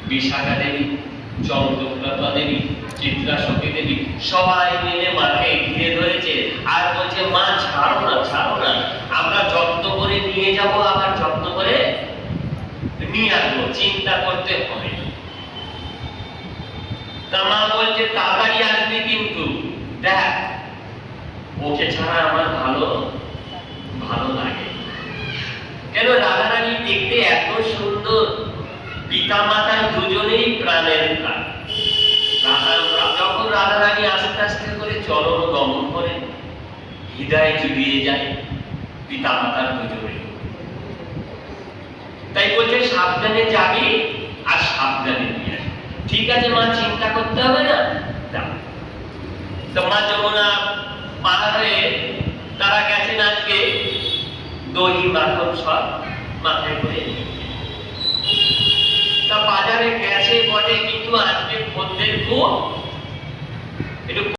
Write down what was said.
বিশাখা দেবী, চন্দ্রপ্রভা দেবী, চিত্রাশক্তি দেবী সবাই মিলে মাকে ঘিরে ধরেছে আর বলছে, মা ছাড়ো না, ছাড়ো না, আমরা যত্ন করে নিয়ে যাব, আবার যত্ন করে নিয়ে আসবো, চিন্তা করতে হবে না। তা মা বলছে, তাড়াতাড়ি আসবি কিন্তু দেখ, ওকে ছাড়া আমার ভালো ভালো লাগে। কেন, রাধারানী দেখতে এত সুন্দর, পিতা মাতার দুজনেই প্রাণের প্রাণ। যখন রাধারানী আস্তে আস্তে করে চলন গমন করে, হৃদয় জুড়িয়ে যায় পিতা মাতার দুজনে। তাই বলছে, সাবধানে যাবি আর সাবধানে নিয়ে আসবি। ঠিক আছে মা, চিন্তা করতে হবে না। তো মা যমুনা পার হয়ে তারা গেছেন আজকে দই মাখন সব মাথায় করে। তা বাজারে গেছে বটে, কিন্তু আজকে খদ্দের খুব একটু